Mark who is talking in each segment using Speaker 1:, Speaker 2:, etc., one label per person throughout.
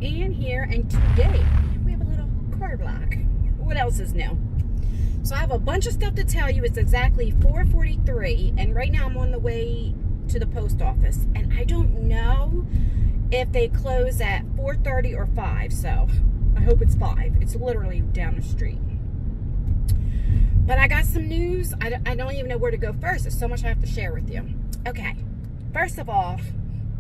Speaker 1: Ann here, and today we have a little car block. What else is new? So I have a bunch of stuff to tell you. It's exactly 4:43, and right now I'm on the way to the post office, and I don't know if they close at 4:30 or 5, so I hope it's 5. It's literally down the street. But I got some news. I don't even know where to go first. There's so much I have to share with you. Okay, first of all,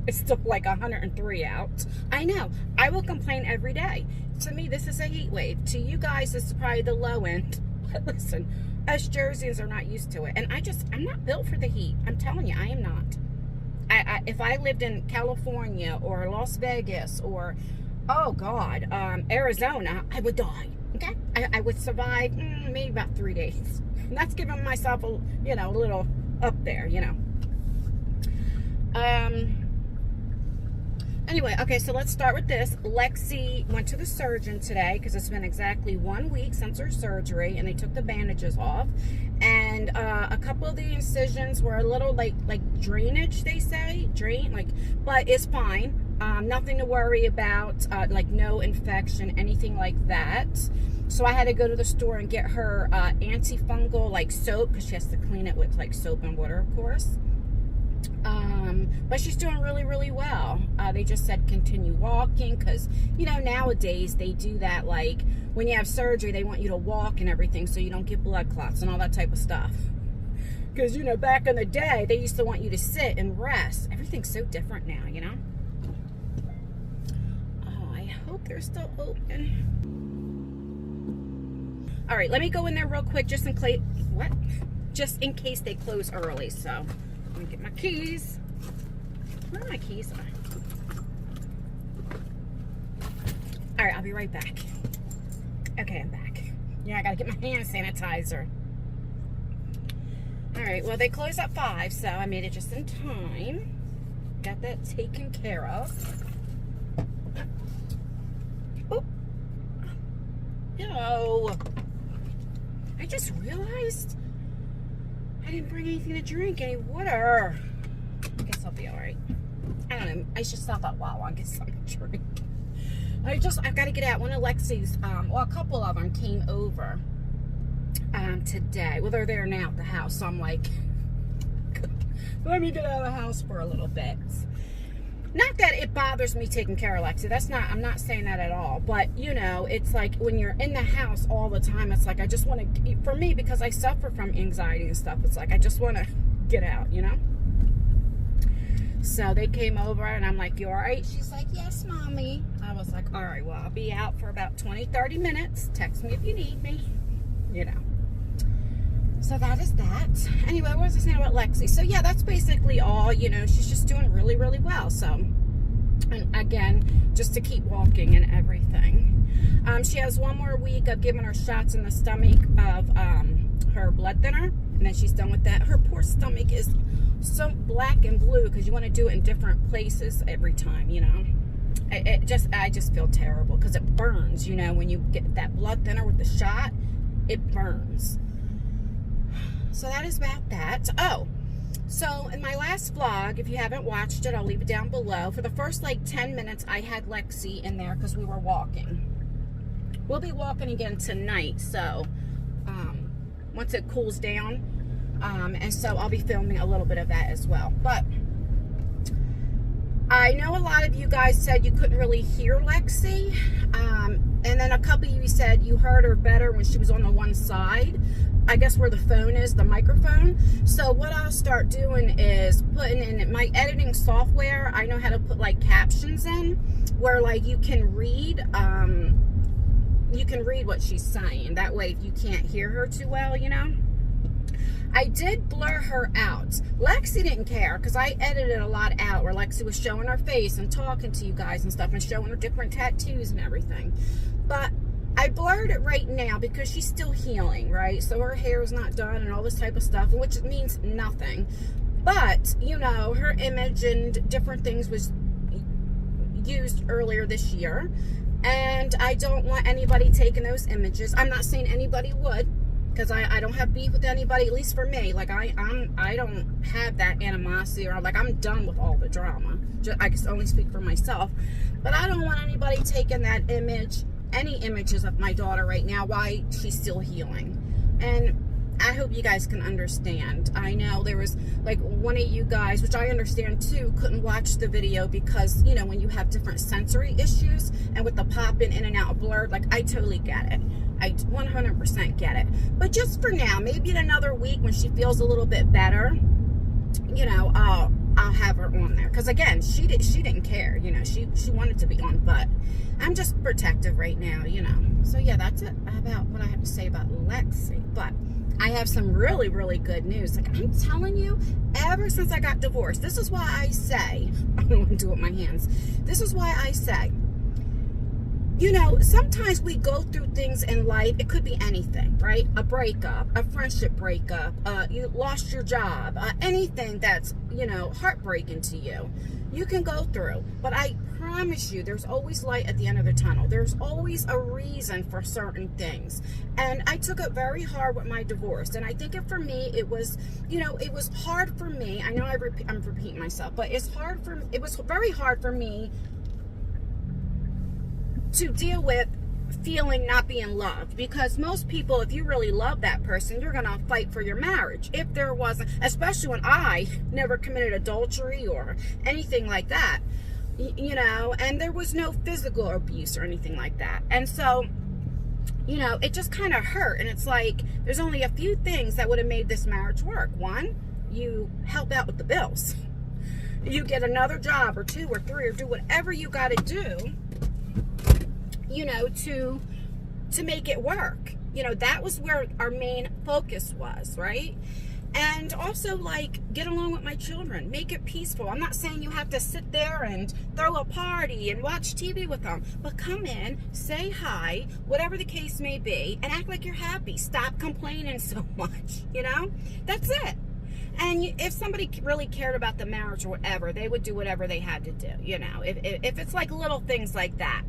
Speaker 1: it's still like 103 out. I know. I will complain every day. To me, this is a heat wave. To you guys, this is probably the low end. But listen, us Jerseyans are not used to it. And I'm not built for the heat. I'm telling you, I am not. If I lived in California or Las Vegas or, oh God, Arizona, I would die. Okay? I would survive maybe about 3 days. And that's giving myself a little up there, Anyway, okay, so let's start with this. Lexi went to the surgeon today because it's been exactly 1 week since her surgery, and they took the bandages off. And a couple of the incisions were a little like drainage, they say, but it's fine. Nothing to worry about, like no infection, anything like that. So I had to go to the store and get her antifungal like soap because she has to clean it with like soap and water, of course. But she's doing really, really well. They just said continue walking because, nowadays they do that, like when you have surgery, they want you to walk and everything so you don't get blood clots and all that type of stuff. Because, back in the day, they used to want you to sit and rest. Everything's so different now, Oh, I hope they're still open. All right, let me go in there real quick just in case, Just in case they close early, so. Let me get my keys. Where are my keys? All right, I'll be right back. Okay, I'm back. Yeah, I gotta get my hand sanitizer. All right, well, they close at 5, so I made it just in time. Got that taken care of. Oh. Yo. I just realized I didn't bring anything to drink, any water. I guess I'll be all right. I don't know. I should stop at Wawa and get something to drink. I've got to get out. One of Lexi's, a couple of them came over today. Well, they're there now at the house. So I'm like, let me get out of the house for a little bit. Not that it bothers me taking care of Lexi. I'm not saying that at all. But, it's like when you're in the house all the time, it's like I just want to, for me, because I suffer from anxiety and stuff, it's like I just want to get out, So they came over and I'm like, you all right? She's like, yes, Mommy. I was like, all right, well, I'll be out for about 20, 30 minutes. Text me if you need me, So that is that. Anyway, what was I saying about Lexi? So yeah, that's basically all. She's just doing really, really well. So, and again, just to keep walking and everything. She has 1 more week of giving her shots in the stomach of her blood thinner, and then she's done with that. Her poor stomach is so black and blue because you want to do it in different places every time. I just feel terrible because it burns. When you get that blood thinner with the shot, it burns. So that is about that. Oh, so in my last vlog, if you haven't watched it, I'll leave it down below. For the first 10 minutes, I had Lexi in there because we were walking. We'll be walking again tonight, so once it cools down. And so I'll be filming a little bit of that as well. But I know a lot of you guys said you couldn't really hear Lexi. And then a couple of you said you heard her better when she was on the one side. I guess where the phone is, the microphone. So what I'll start doing is putting in my editing software. I know how to put captions in where you can read what she's saying. That way if you can't hear her too well, I did blur her out. Lexi didn't care because I edited a lot out where Lexi was showing her face and talking to you guys and stuff and showing her different tattoos and everything. But I blurred it right now because she's still healing, right? So her hair is not done and all this type of stuff, which means nothing. But, her image and different things was used earlier this year. And I don't want anybody taking those images. I'm not saying anybody would. because I don't have beef with anybody, at least for me. Like I don't have that animosity, or like I'm done with all the drama. I can only speak for myself, but I don't want anybody taking that image, any images of my daughter right now while she's still healing. And I hope you guys can understand. I know there was like one of you guys, which I understand too, couldn't watch the video because, you know, when you have different sensory issues and with the popping in and out blurred, like I totally get it. I 100% get it. But just for now, maybe in another week when she feels a little bit better, you know, I'll have her on there. Because again, she didn't care, you know, she wanted to be on, but I'm just protective right now, you know. So yeah, that's it about what I have to say about Lexi. But I have some really, really good news. Like I'm telling you, ever since I got divorced, this is why I say, I don't want to do it with my hands. This is why I say, you know, sometimes we go through things in life. It could be anything, right? A breakup, a friendship breakup, you lost your job, anything that's, you know, heartbreaking to you. You can go through. But I promise you, there's always light at the end of the tunnel. There's always a reason for certain things. And I took it very hard with my divorce. And I think for me, it was, you know, it was hard for me. I know I'm repeating myself, but it was very hard for me to deal with feeling not being loved, because most people, if you really love that person, you're gonna fight for your marriage. If there wasn't, especially when I never committed adultery or anything like that, you know, and there was no physical abuse or anything like that. And so, you know, it just kind of hurt. And it's like, there's only a few things that would have made this marriage work. One, you help out with the bills. You get another job or 2 or 3 or do whatever you got to do, you know, to make it work. You know, that was where our main focus was, right? And also, like, get along with my children, make it peaceful. I'm not saying you have to sit there and throw a party and watch TV with them, but come in, say hi, whatever the case may be, and act like you're happy. Stop complaining so much, you know? That's it. And if somebody really cared about the marriage or whatever, they would do whatever they had to do, you know, if it's like little things like that.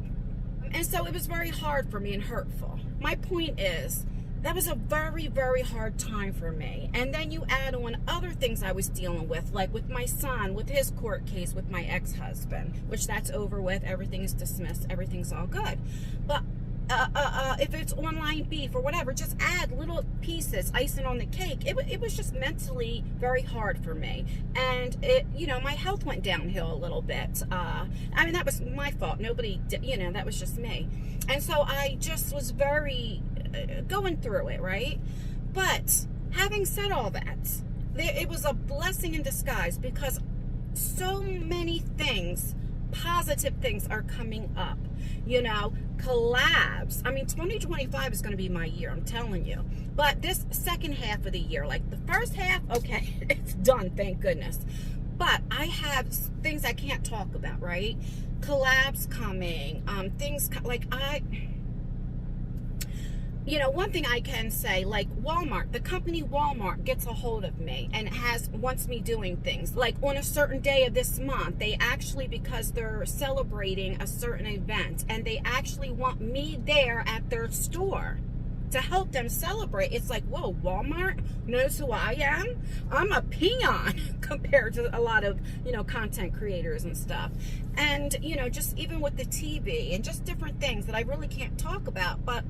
Speaker 1: And so it was very hard for me and hurtful. My point is, that was a very, very hard time for me. And then you add on other things I was dealing with, like with my son, with his court case with my ex-husband, which that's over with. Everything is dismissed. Everything's all good. But if it's online beef or whatever, just add little pieces, icing on the cake. It was just mentally very hard for me. And it, you know, my health went downhill a little bit. I mean, that was my fault. Nobody, you know, that was just me. And so I just was very going through it, right? But having said all that, it was a blessing in disguise, because so many things, positive things are coming up, you know, collabs. I mean, 2025 is going to be my year, I'm telling you. But this second half of the year, like the first half, okay, it's done, thank goodness. But I have things I can't talk about, right? Collabs coming, things like you know, one thing I can say, like Walmart, the company Walmart gets a hold of me and wants me doing things. Like on a certain day of this month, they actually, because they're celebrating a certain event, and they actually want me there at their store to help them celebrate. It's like, whoa, Walmart knows who I am? I'm a peon compared to a lot of, you know, content creators and stuff. And, you know, just even with the TV and just different things that I really can't talk about, but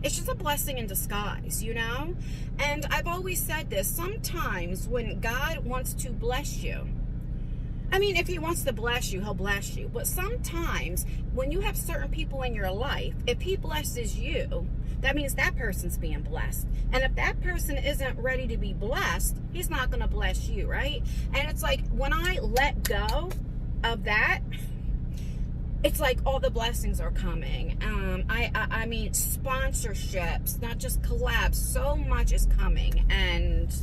Speaker 1: it's just a blessing in disguise, you know? And I've always said this, sometimes when God wants to bless you, I mean, if he wants to bless you, he'll bless you. But sometimes when you have certain people in your life, if he blesses you, that means that person's being blessed. And if that person isn't ready to be blessed, he's not going to bless you, right? And it's like, when I let go of that, it's like all the blessings are coming. I mean, sponsorships, not just collabs, so much is coming. And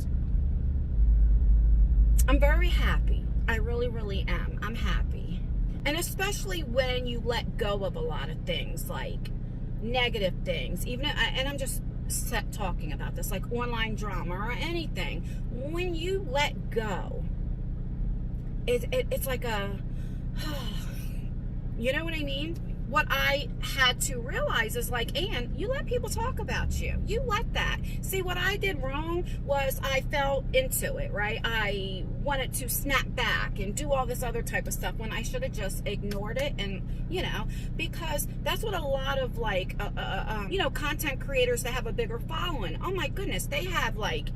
Speaker 1: I'm very happy. I really, really am. I'm happy. And especially when you let go of a lot of things, like negative things, and I'm just talking about this, like online drama or anything. When you let go, it's like a, you know what I mean? what I had to realize is like, Ann, you let people talk about you. You let that. See, what I did wrong was I fell into it, right? I wanted to snap back and do all this other type of stuff when I should have just ignored it. And, you know, because that's what a lot of like, you know, content creators that have a bigger following. Oh my goodness, they have like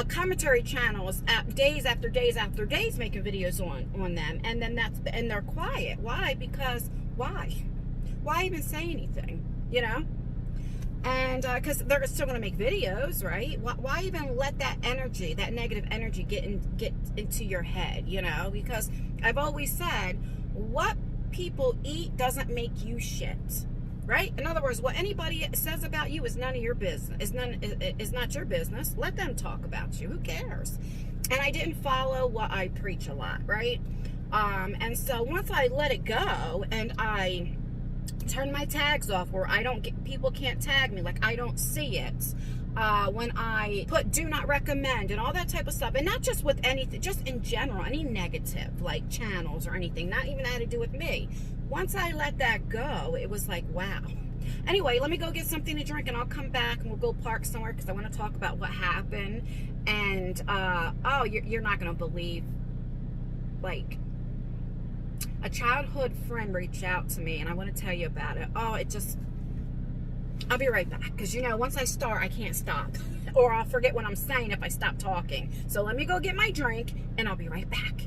Speaker 1: commentary channels days after days after days making videos on them, and then and they're quiet. Why? Because why even say anything, you know? And because they're still going to make videos, right? Why even let that energy, that negative energy, get into your head, you know? Because I've always said, what people eat doesn't make you shit, right? In other words, what anybody says about you is none of your business. Is not your business. Let them talk about you. Who cares? And I didn't follow what I preach a lot, right? And so once I let it go and I turn my tags off where people can't tag me, like I don't see it. When I put do not recommend and all that type of stuff, and not just with anything, just in general, any negative like channels or anything, not even had to do with me. Once I let that go, it was like, wow. Anyway, let me go get something to drink and I'll come back and we'll go park somewhere because I want to talk about what happened. And oh, you're not going to believe, like, a childhood friend reached out to me and I want to tell you about it. Oh, I'll be right back, because you know, once I start, I can't stop, or I'll forget what I'm saying if I stop talking. So let me go get my drink and I'll be right back.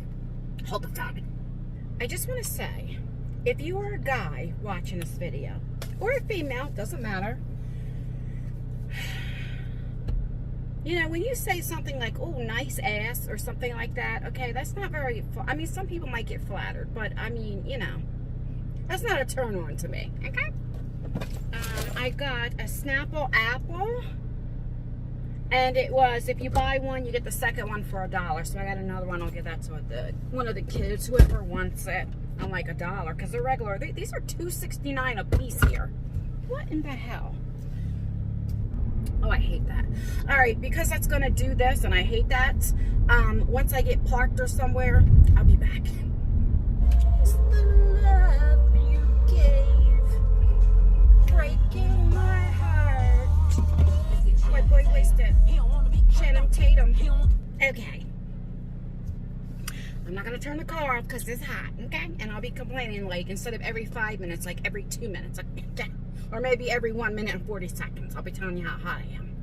Speaker 1: Hold the phone. I just want to say, if you are a guy watching this video, or a female, doesn't matter, you know, when you say something like, oh, nice ass, or something like that, okay, that's not very, I mean, some people might get flattered, but I mean, you know, that's not a turn on to me, okay? I got a Snapple apple, and it was, if you buy one, you get the second one for $1. So I got another one. I'll give that to one of the kids, whoever wants it. I'm like $1, because they're regular. These are $2.69 a piece here. What in the hell? Oh, I hate that. All right, because that's gonna do this, and I hate that. Once I get parked or somewhere, I'll be back. It's the love you gave, breaking my heart. White boy wasted. Channing Tatum. Okay. I'm not going to turn the car off because it's hot, okay? And I'll be complaining, like, instead of every 5 minutes, like every 2 minutes. Okay? Or maybe every 1 minute and 40 seconds. I'll be telling you how hot I am.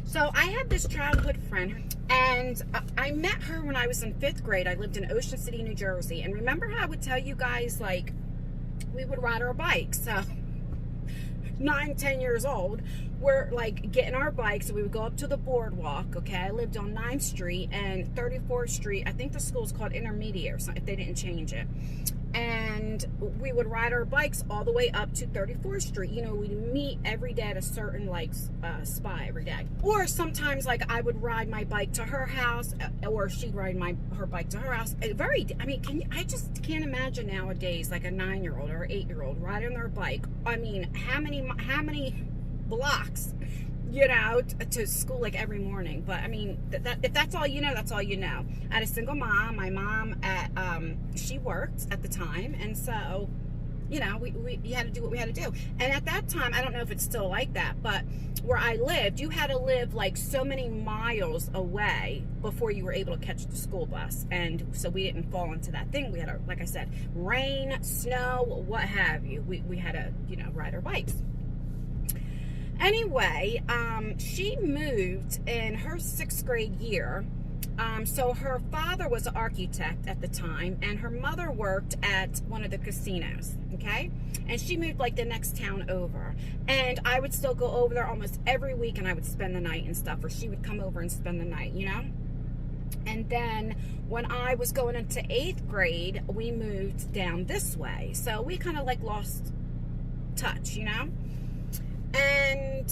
Speaker 1: So I had this childhood friend, and I met her when I was in 5th grade. I lived in Ocean City, New Jersey. And remember how I would tell you guys, like, we would ride our bikes. So 9, 10 years old, we're like getting our bikes, and we would go up to the boardwalk. Okay, I lived on 9th Street and 34th Street. I think the school's called Intermediate or something, if they didn't change it. And we would ride our bikes all the way up to 34th Street. You know, we'd meet every day at a certain like spot every day. Or sometimes like I would ride my bike to her house, or she'd ride her bike to her house. I mean, I just can't imagine nowadays like a 9-year-old or 8-year-old riding their bike. I mean, how many blocks, you know, to school like every morning. But I mean, if that's all you know, that's all you know. I had a single mom. My mom she worked at the time, and so, you know, we had to do what we had to do. And at that time, I don't know if it's still like that, but where I lived, you had to live like so many miles away before you were able to catch the school bus. And so we didn't fall into that thing. We had to, like I said, rain, snow, what have you. We had to, you know, ride our bikes. Anyway, she moved in her 6th grade year. So her father was an architect at the time, and her mother worked at one of the casinos, okay? And she moved like the next town over. And I would still go over there almost every week, and I would spend the night and stuff, or she would come over and spend the night, you know? And then when I was going into 8th grade, we moved down this way. So we kind of like lost touch, you know? And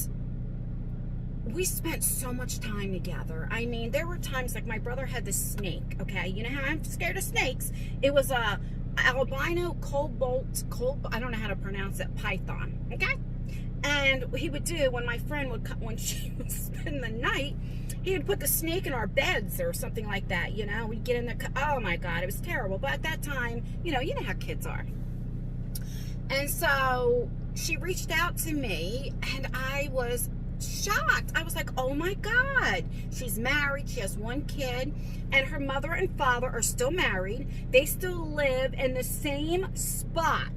Speaker 1: we spent so much time together. I mean, there were times like my brother had this snake, okay? You know how I'm scared of snakes? It was a albino cobalt, I don't know how to pronounce it, python, okay? And he would do, when my friend would come, when she would spend the night, he would put the snake in our beds or something like that, you know. We'd get in the, oh my God, it was terrible. But at that time, you know how kids are. And so she reached out to me, and I was shocked. I was like, oh my God. She's married. She has one kid, and her mother and father are still married. They still live in the same spot.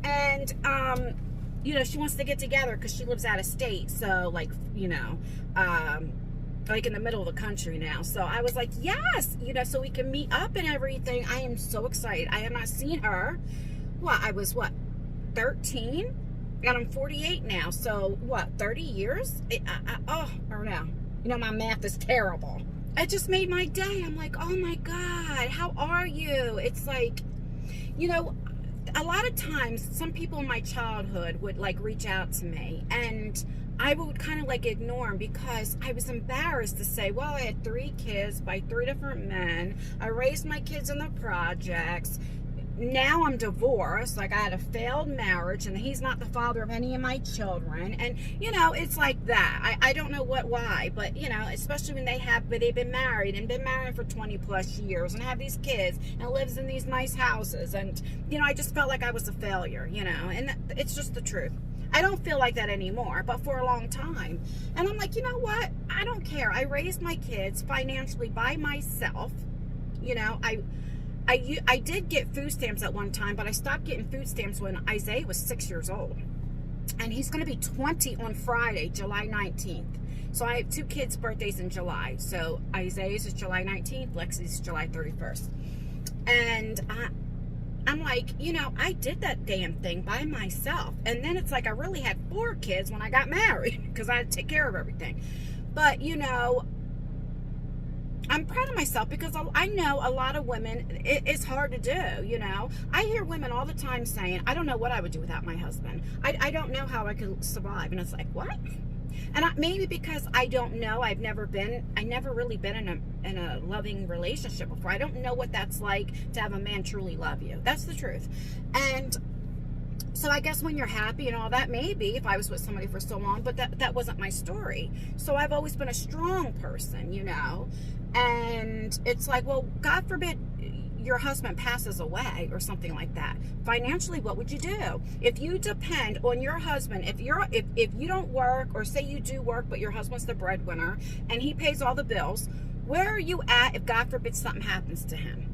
Speaker 1: And, you know, she wants to get together because she lives out of state. So, like, you know, like in the middle of the country now. So I was like, yes, you know, so we can meet up and everything. I am so excited. I have not seen her. Well, I was, 13? And I'm 48 now. So, 30 years? I don't know. You know, my math is terrible. It just made my day. I'm like, oh my God, how are you? It's like, you know, a lot of times, some people in my childhood would, like, reach out to me, and I would kind of, like, ignore them because I was embarrassed to say, well, I had 3 kids by 3 different men. I raised my kids in the projects. Now I'm divorced. Like, I had a failed marriage, and he's not the father of any of my children. And, you know, it's like that. I don't know why, but, you know, especially when they've been married for 20 plus years and have these kids and lives in these nice houses. And, you know, I just felt like I was a failure, you know, and it's just the truth. I don't feel like that anymore, but for a long time. And I'm like, you know what? I don't care. I raised my kids financially by myself. You know, I did get food stamps at one time, but I stopped getting food stamps when Isaiah was 6 years old. And he's going to be 20 on Friday, July 19th. So I have 2 kids' birthdays in July. So Isaiah's is July 19th, Lexi's July 31st. And I'm like, you know, I did that damn thing by myself. And then it's like I really had 4 kids when I got married because I had to take care of everything. But, you know, I'm proud of myself because I know a lot of women, it's hard to do, you know. I hear women all the time saying, I don't know what I would do without my husband. I don't know how I could survive. And it's like, what? And maybe because I don't know, I never really been in a loving relationship before. I don't know what that's like to have a man truly love you. That's the truth. And so I guess when you're happy and all that, maybe if I was with somebody for so long, but that wasn't my story. So I've always been a strong person, you know. And it's like, well, God forbid your husband passes away or something like that. Financially, what would you do? If you depend on your husband, if you don't work, or say you do work, but your husband's the breadwinner and he pays all the bills, where are you at if God forbid something happens to him?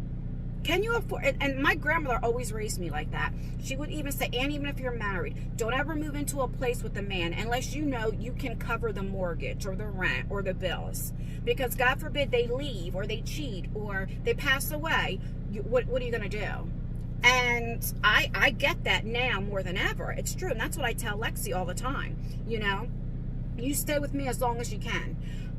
Speaker 1: Can you afford it? And my grandmother always raised me like that. She would even say, and even if you're married, don't ever move into a place with a man unless you know you can cover the mortgage or the rent or the bills. Because God forbid they leave or they cheat or they pass away, what are you going to do? And I get that now more than ever. It's true. And that's what I tell Lexi all the time. You know, you stay with me as long as you can.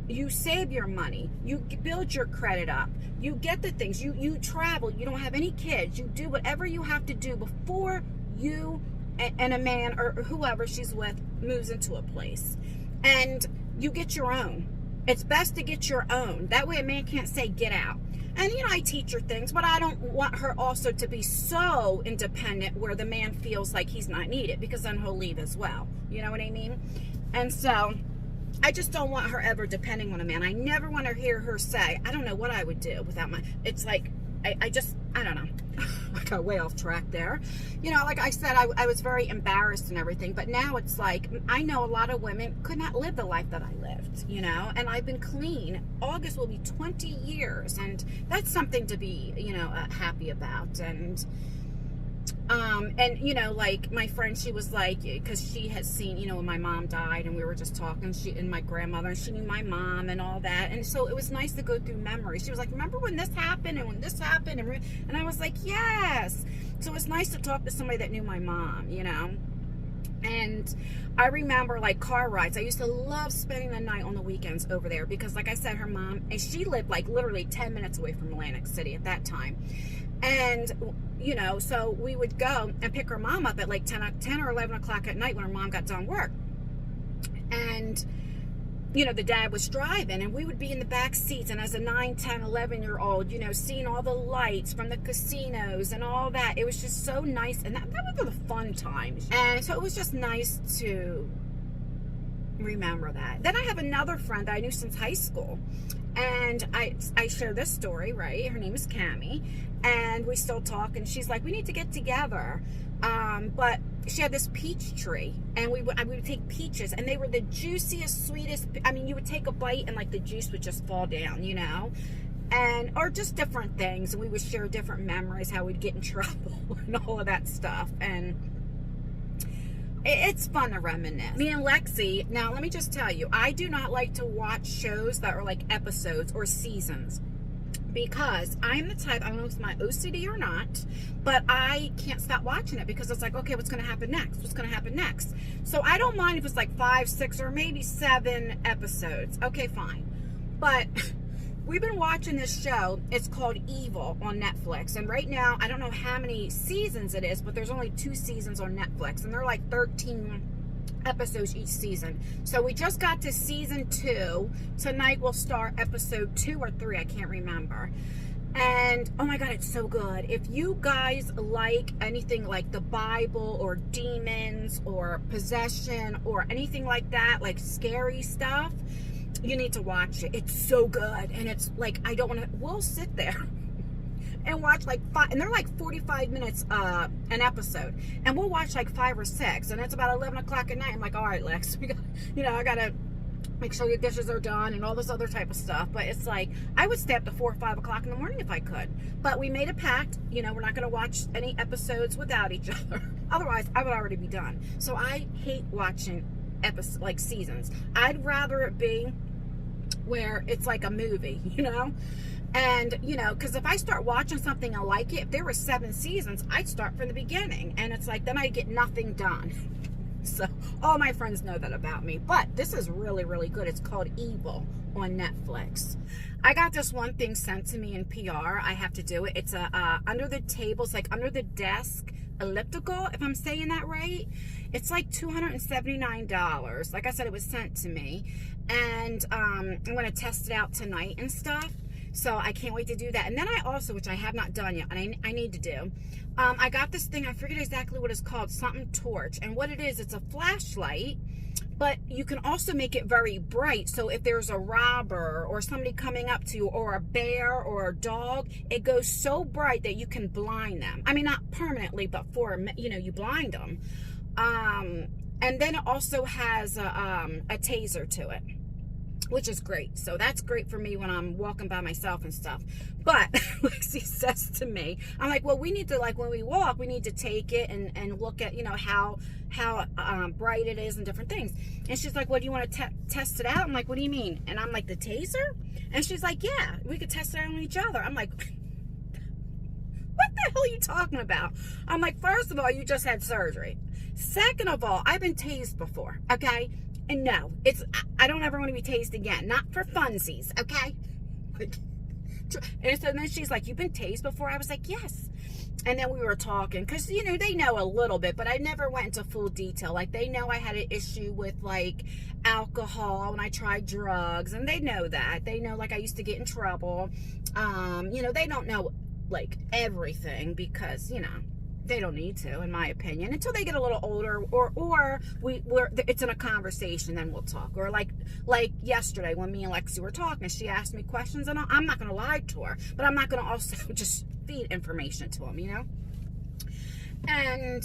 Speaker 1: You save your money. You build your credit up. You get the things. You travel. You don't have any kids. You do whatever you have to do before you and a man or whoever she's with moves into a place. And you get your own. It's best to get your own. That way a man can't say, get out. And, you know, I teach her things, but I don't want her also to be so independent where the man feels like he's not needed, because then he'll leave as well. You know what I mean? And so I just don't want her ever depending on a man. I never want to hear her say, I don't know what I would do without my... It's like, I don't know. I got way off track there. You know, like I said, I was very embarrassed and everything, but now it's like, I know a lot of women could not live the life that I lived, you know, and I've been clean. August will be 20 years, and that's something to be, you know, happy about. And you know, like my friend, she was like, because she had seen, you know, when my mom died, and we were just talking, and my grandmother, and she knew my mom and all that, and so it was nice to go through memories. She was like, remember when this happened and when this happened, and I was like, yes. So it was nice to talk to somebody that knew my mom, you know. And I remember, like, car rides. I used to love spending the night on the weekends over there because, like I said, her mom, and she lived like literally 10 minutes away from Atlantic City at that time. And, you know, so we would go and pick her mom up at like 10 or 11 o'clock at night when her mom got done work. And you know, the dad was driving and we would be in the back seats, and as a 9, 10, 11-year-old, you know, seeing all the lights from the casinos and all that, it was just so nice. And that was the fun times. And so it was just nice to remember that. Then I have another friend that I knew since high school, and I share this story, right? Her name is Cammie, and we still talk, and she's like, we need to get together. But she had this peach tree, and we would take peaches, and they were the juiciest, sweetest. I mean, you would take a bite and like the juice would just fall down, you know, and or just different things. And we would share different memories, how we'd get in trouble and all of that stuff. And it's fun to reminisce. Me and Lexi, now let me just tell you, I do not like to watch shows that are like episodes or seasons, because I'm the type, I don't know if it's my OCD or not, but I can't stop watching it because it's like, okay, what's going to happen next? What's going to happen next? So I don't mind if it's like 5, 6, or maybe 7 episodes. Okay, fine. But we've been watching this show. It's called Evil on Netflix. And right now, I don't know how many seasons it is, but there's only 2 seasons on Netflix. And they're like 13 episodes each season. So we just got to season 2. Tonight we'll start episode 2 or 3. I can't remember. And oh my God, it's so good. If you guys like anything like the Bible or demons or possession or anything like that, like scary stuff, you need to watch it. It's so good. And it's like, I don't want to, we'll sit there and watch like 5, and they're like 45 minutes an episode, and we'll watch like 5 or 6, and it's about 11 o'clock at night. I'm like, all right, Lex, we got, you know, I gotta make sure your dishes are done and all this other type of stuff. But it's like, I would stay up to 4 or 5 o'clock in the morning if I could. But we made a pact, you know, we're not gonna watch any episodes without each other. Otherwise I would already be done. So I hate watching episodes like seasons. I'd rather it be where it's like a movie, you know. And, you know, because if I start watching something and like it, if there were 7 seasons, I'd start from the beginning. And it's like, then I get nothing done. So, all my friends know that about me. But this is really, really good. It's called Evil on Netflix. I got this one thing sent to me in PR. I have to do it. It's a under the table. It's like under the desk elliptical, if I'm saying that right. It's like $279. Like I said, it was sent to me. And I'm going to test it out tonight and stuff. So I can't wait to do that. And then I also, which I have not done yet, and I need to do, I got this thing, I forget exactly what it's called, something torch. And what it is, it's a flashlight, but you can also make it very bright. So if there's a robber or somebody coming up to you, or a bear or a dog, it goes so bright that you can blind them. I mean, not permanently, but for, you know, you blind them. And then it also has a taser to it, which is great. So that's great for me when I'm walking by myself and stuff. But Lexi says to me, I'm like, well, we need to, like, when we walk, we need to take it and look at, you know, how bright it is and different things. And she's like, well, do you want to test it out? I'm like, what do you mean? And I'm like, the taser? And she's like, yeah, we could test it out on each other. I'm like, what the hell are you talking about? I'm like, first of all, you just had surgery. Second of all, I've been tased before, okay? And no, I don't ever want to be tased again. Not for funsies, okay? Like, and so then she's like, you've been tased before? I was like, yes. And then we were talking, because, you know, they know a little bit, but I never went into full detail. Like, they know I had an issue with, like, alcohol, and I tried drugs, and they know that. They know, like, I used to get in trouble. You know, they don't know, like, everything, because, you know, they don't need to, in my opinion, until they get a little older, or it's in a conversation, then we'll talk. Or like yesterday when me and Lexi were talking, she asked me questions, and I'm not going to lie to her, but I'm not going to also just feed information to them, you know. And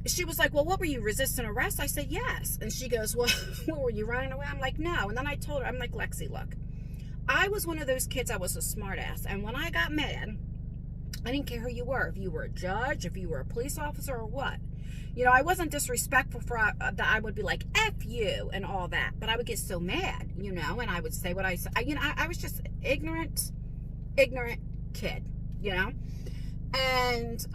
Speaker 1: she was like, well, what were you, resisting arrest? I said, yes. And she goes, well, what, were you running away? I'm like, no. And then I told her, I'm like, Lexi, look, I was one of those kids, I was a smart ass, and when I got mad, I didn't care who you were, if you were a judge, if you were a police officer, or what. You know, I wasn't disrespectful for that. I would be like, F you and all that. But I would get so mad, you know, and I would say what I said. You know, I was just ignorant kid, you know. And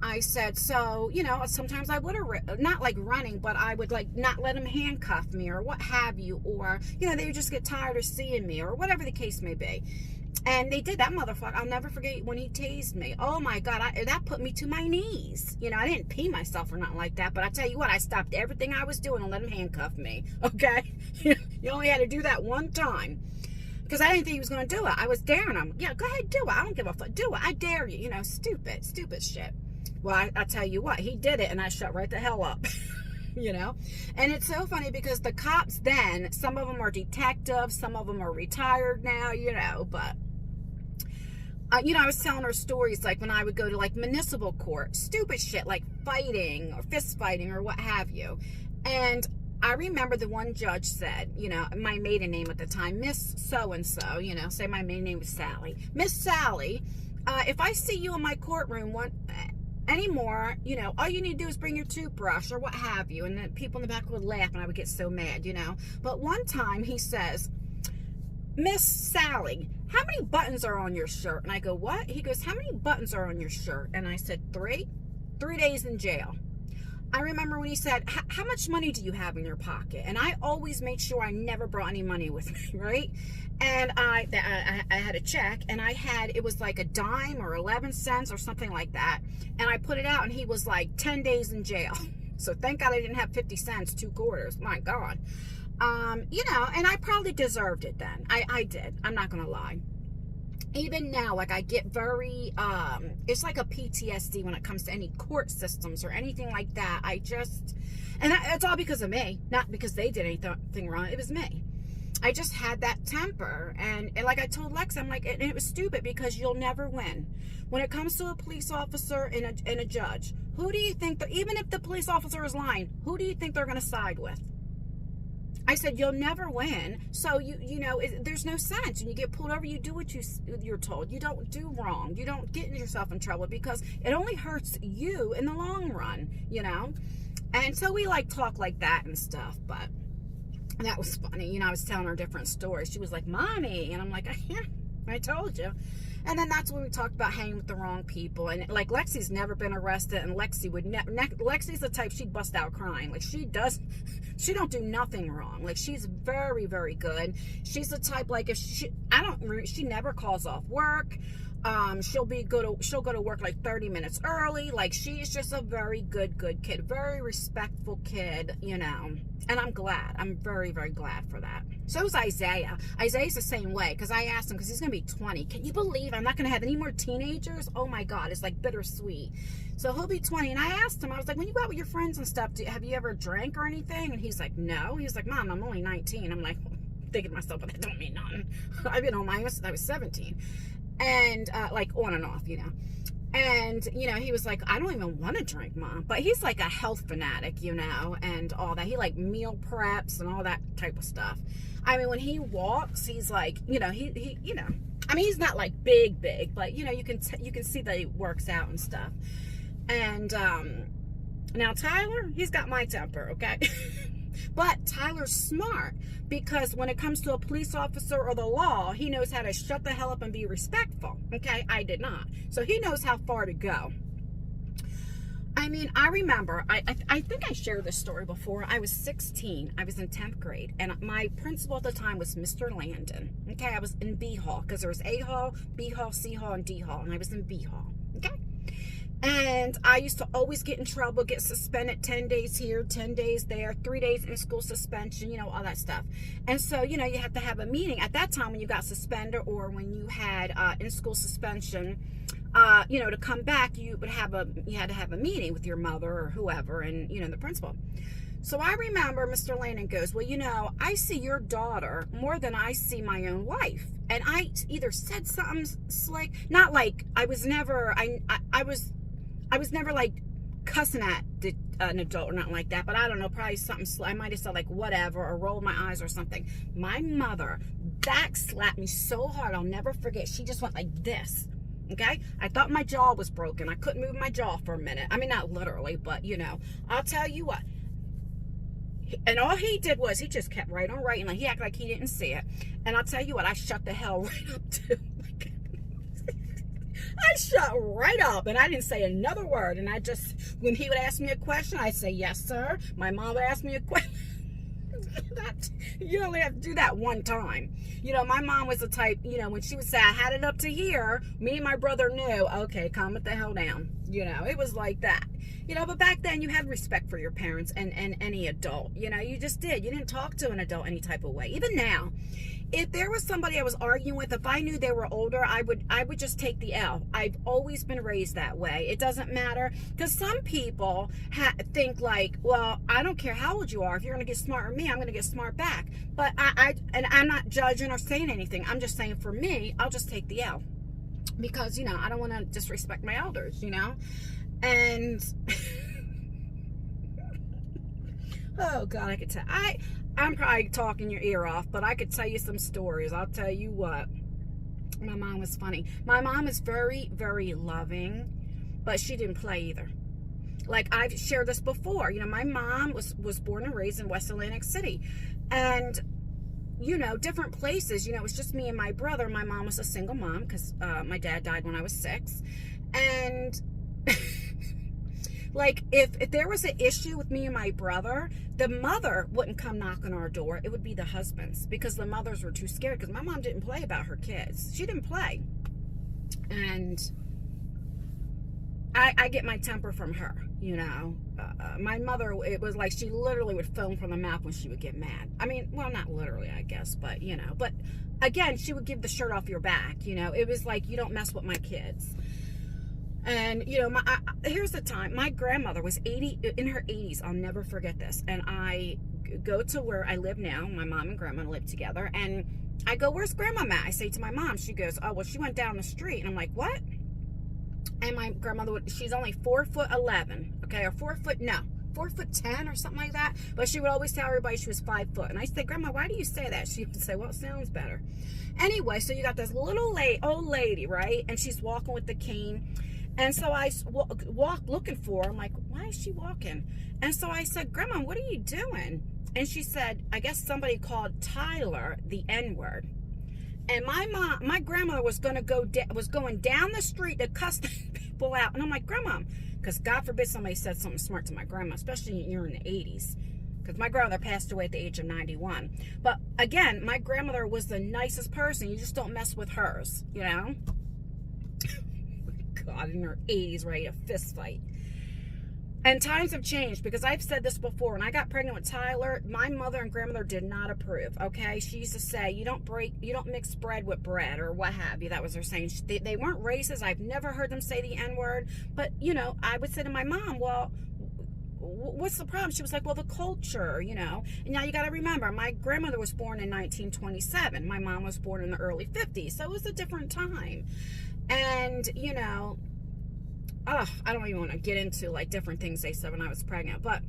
Speaker 1: I said, so, you know, sometimes I would have, not like running, but I would like not let them handcuff me or what have you. Or, you know, they would just get tired of seeing me or whatever the case may be. And they did that motherfucker. I'll never forget when he tased me. Oh my God, that put me to my knees. You know, I didn't pee myself or nothing like that, but I tell you what, I stopped everything I was doing and let him handcuff me. Okay, you only had to do that one time because I didn't think he was going to do it. I was daring him. Yeah, go ahead, do it. I don't give a fuck. Do it. I dare you. You know, stupid shit. Well, I tell you what, he did it, and I shut right the hell up. You know, and it's so funny because the cops then, some of them are detectives, some of them are retired now. You know, but. You know, I was telling her stories like when I would go to like municipal court, stupid shit like fighting or fist fighting or what have you. And I remember the one judge said, you know, my maiden name at the time, Miss So-and-so, you know, say my maiden name was Sally. Miss Sally, if I see you in my courtroom anymore, you know, all you need to do is bring your toothbrush or what have you. And then people in the back would laugh and I would get so mad, you know. But one time he says, Miss Sally, how many buttons are on your shirt? And I go, what? He goes, how many buttons are on your shirt? And I said, 3. 3 days in jail. I remember when he said, how much money do you have in your pocket? And I always made sure I never brought any money with me, right? And I had a check, and it was like a dime or 11 cents or something like that. And I put it out, and he was like 10 days in jail. So thank God I didn't have 50 cents, 2 quarters. My God. You know, and I probably deserved it then. I did. I'm not going to lie. Even now, like I get very, it's like a PTSD when it comes to any court systems or anything like that. It's all because of me, not because they did anything wrong. It was me. I just had that temper. And like I told Lex, I'm like, and it was stupid because you'll never win. When it comes to a police officer and a judge, who do you think, even if the police officer is lying, who do you think they're going to side with? I said, you'll never win. So, you know, there's no sense. When you get pulled over, you do what you're told. You don't do wrong. You don't get yourself in trouble because it only hurts you in the long run, you know. And so we like talk like that and stuff. But that was funny. You know, I was telling her different stories. She was like, Mommy. And I'm like, yeah, I told you. And then that's when we talked about hanging with the wrong people. And like Lexi's never been arrested, and Lexi would Lexi's the type, she'd bust out crying. Like she don't do nothing wrong. Like she's very, very good. She's the type, like if she never calls off work. She'll go to work like 30 minutes early. Like she's just a very good kid, very respectful kid, you know. And I'm glad. I'm very, very glad for that. So is Isaiah. Isaiah's the same way because I asked him because he's going to be 20. Can you believe I'm not going to have any more teenagers? Oh my God, it's like bittersweet. So he'll be 20. And I asked him, I was like, when you go out with your friends and stuff, have you ever drank or anything? And he's like, no. He's like, Mom, I'm only 19. I'm like, thinking to myself, but that don't mean nothing. I've been on mine since I was 17. And like on and off, you know. And, you know, he was like, I don't even want to drink, Mom. But he's like a health fanatic, you know, and all that. He like meal preps and all that type of stuff. I mean, when he walks, he's like, you know, he you know, I mean, he's not like big, but, you know, you can see that he works out and stuff. And now Tyler, he's got my temper, okay? But Tyler's smart because when it comes to a police officer or the law, he knows how to shut the hell up and be respectful. Okay, I did not. So he knows how far to go. I mean, I remember, I think I shared this story before. I was 16. I was in 10th grade. And my principal at the time was Mr. Landon. Okay, I was in B Hall because there was A Hall, B Hall, C Hall, and D Hall. And I was in B Hall. Okay? And I used to always get in trouble, get suspended 10 days here, 10 days there, 3 days in school suspension, you know, all that stuff. And so, you know, you have to have a meeting. At that time when you got suspended or when you had in-school suspension, you know, to come back, you had to have a meeting with your mother or whoever and, you know, the principal. So I remember Mr. Landon goes, well, you know, I see your daughter more than I see my own wife. And I either said something slick, not like I was never like cussing at an adult or nothing like that, but I don't know, probably something, I might have said like whatever or rolled my eyes or something. My mother back slapped me so hard, I'll never forget. She just went like this, okay? I thought my jaw was broken. I couldn't move my jaw for a minute. I mean, not literally, but you know, I'll tell you what. And all he did was he just kept right on writing. Like he acted like he didn't see it. And I'll tell you what, I shut the hell right up too. I shut right up and I didn't say another word. And I just, when he would ask me a question, I'd say, yes, sir. My mom would ask me a question. You only have to do that one time. You know, my mom was the type, you know, when she would say, I had it up to here, me and my brother knew, okay, calm it the hell down. You know, it was like that. You know, but back then you had respect for your parents and any adult. You know, you just did. You didn't talk to an adult any type of way. Even now, if there was somebody I was arguing with, if I knew they were older, I would just take the L. I've always been raised that way. It doesn't matter, because some people think like, well, I don't care how old you are. If you're going to get smart with me, I'm going to get smart back. But I'm not judging or saying anything. I'm just saying, for me, I'll just take the L, because, you know, I don't want to disrespect my elders, you know. And oh God, I could tell. I'm probably talking your ear off, but I could tell you some stories. I'll tell you what. My mom was funny. My mom is very, very loving, but she didn't play either. Like, I've shared this before. You know, my mom was born and raised in West Atlantic City. And, you know, different places. You know, it was just me and my brother. My mom was a single mom because my dad died when I was 6. And like, if there was an issue with me and my brother, the mother wouldn't come knock on our door. It would be the husbands, because the mothers were too scared, because my mom didn't play about her kids. She didn't play. And I get my temper from her, you know. My mother, it was like she literally would foam from the mouth when she would get mad. I mean, well, not literally, I guess, but, you know. But, again, she would give the shirt off your back, you know. It was like, you don't mess with my kids. And, you know, here's the time. My grandmother was in her 80s. I'll never forget this. And I go to where I live now. My mom and grandma live together. And I go, where's Grandma at? I say to my mom. She goes, oh, well, she went down the street. And I'm like, what? And my grandmother, she's only 4'11", okay? Or 4'10" or something like that. But she would always tell everybody she was 5 foot. And I say, Grandma, why do you say that? She would say, well, it sounds better. Anyway, so you got this little old lady, right? And she's walking with the cane. And so I walk looking for her. I'm like, why is she walking? And so I said, Grandma, what are you doing? And she said, I guess somebody called Tyler the N-word. And my grandmother was going down the street to cuss people out. And I'm like, Grandma, because God forbid somebody said something smart to my grandma, especially you're in the 80s. Because my grandmother passed away at the age of 91. But again, my grandmother was the nicest person. You just don't mess with hers, you know? God, in her 80s, ready to fist fight. And times have changed, because I've said this before. When I got pregnant with Tyler, my mother and grandmother did not approve, okay? She used to say, you don't mix bread with bread, or what have you. That was her saying. They weren't racist. I've never heard them say the N-word. But, you know, I would say to my mom, well, what's the problem? She was like, well, the culture, you know. And now you got to remember, my grandmother was born in 1927. My mom was born in the early 50s. So it was a different time. And, you know, I don't even want to get into, like, different things they said when I was pregnant. But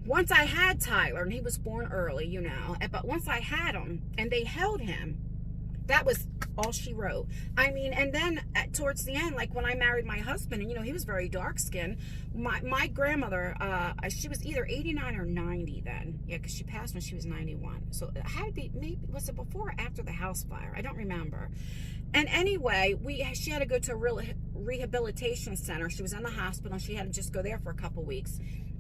Speaker 1: once I had Tyler, and he was born early, you know, but once I had him and they held him, that was all she wrote. I mean, and then towards the end, like when I married my husband, and, you know, he was very dark-skinned, my grandmother, she was either 89 or 90 then. Yeah, because she passed when she was 91. So it had to be, maybe, was it before or after the house fire? I don't remember. And anyway, she had to go to a rehabilitation center. She was in the hospital, and she had to just go there for a couple weeks.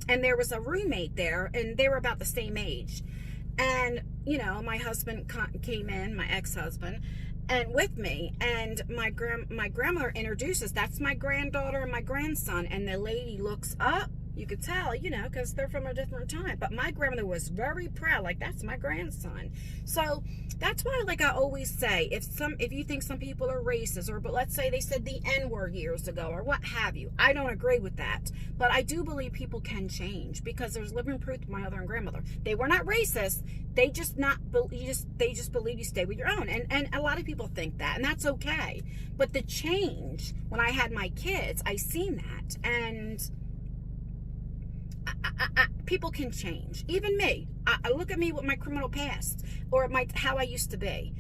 Speaker 1: And there was a roommate there, and they were about the same age. And, you know, my husband came in, my ex-husband, and with me. And my grandmother introduces, that's my granddaughter and my grandson. And the lady looks up. You could tell, you know, because they're from a different time. But my grandmother was very proud, like, that's my grandson. So that's why, like I always say, if you think some people are racist, but let's say they said the N-word years ago, or what have you, I don't agree with that. But I do believe people can change, because there's living proof with my mother and grandmother. They were not racist. They just believe you stay with your own. And a lot of people think that, and that's okay. But the change, when I had my kids, I seen that, and people can change. Even me. I look at me with my criminal past, or how I used to be.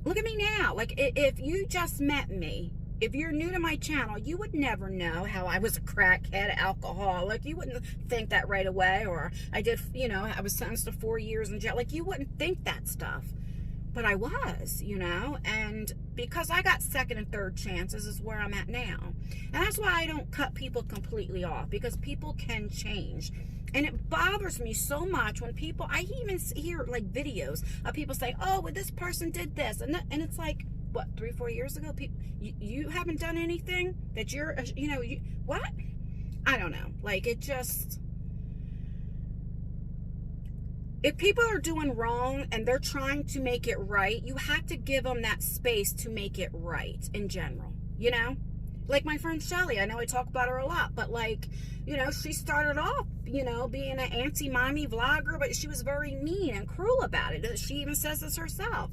Speaker 1: Look at me now. Like, if you just met me, if you're new to my channel, you would never know how I was a crackhead, alcoholic. You wouldn't think that right away. Or I did, you know, I was sentenced to 4 years in jail. Like, you wouldn't think that stuff. but I was, you know, and because I got second and third chances is where I'm at now. And that's why I don't cut people completely off, because people can change. And it bothers me so much when people, I even hear like videos of people say, oh, well, this person did this. And it's like, what, 3-4 years ago? You haven't done anything that you're, you know, what? I don't know. Like, it just, if people are doing wrong and they're trying to make it right, you have to give them that space to make it right in general, you know? Like my friend Shelly, I know I talk about her a lot, but like, you know, she started off, you know, being an anti-mommy vlogger, but she was very mean and cruel about it. She even says this herself.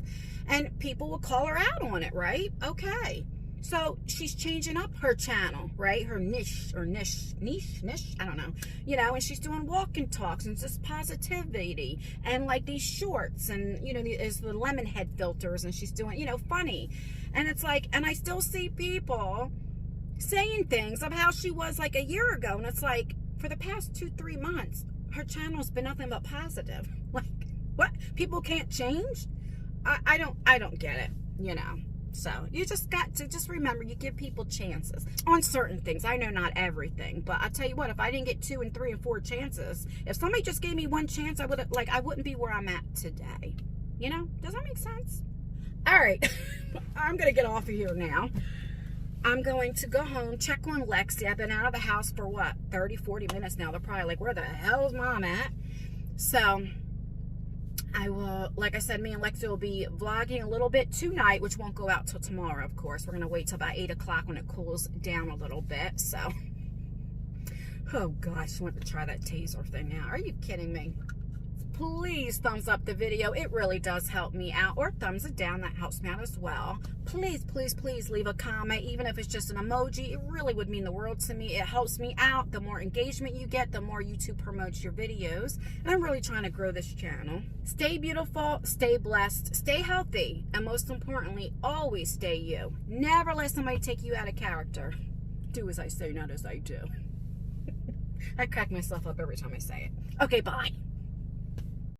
Speaker 1: And people will call her out on it, right? Okay. So she's changing up her channel, right? Her niche, I don't know. You know, and she's doing walk and talks and just positivity and like these shorts and, you know, there's the lemon head filters and she's doing, you know, funny. And it's like, and I still see people saying things of how she was like a year ago. And it's like, for the past 2-3 months, her channel's been nothing but positive. Like, what? People can't change? I don't get it, you know. So you just got to just remember, you give people chances on certain things. I know not everything, but I tell you what, if I didn't get 2 and 3 and 4 chances, if somebody just gave me 1 chance, I wouldn't be where I'm at today. You know, does that make sense? All right, I'm gonna get off of here now. I'm going to go home, check on Lexi. I've been out of the house for what, 30-40 minutes now. They're probably like, where the hell's mom at? So I will, like I said, me and Lexi will be vlogging a little bit tonight, which won't go out till tomorrow, of course. We're going to wait till about 8 o'clock when it cools down a little bit. So, oh gosh, I want to try that taser thing now. Are you kidding me? Please thumbs up the video. It really does help me out. Or thumbs it down. That helps me out as well. Please, please, please leave a comment. Even if it's just an emoji, it really would mean the world to me. It helps me out. The more engagement you get, the more YouTube promotes your videos. And I'm really trying to grow this channel. Stay beautiful, stay blessed, stay healthy, and most importantly, always stay you. Never let somebody take you out of character. Do as I say, not as I do. I crack myself up every time I say it. Okay, bye.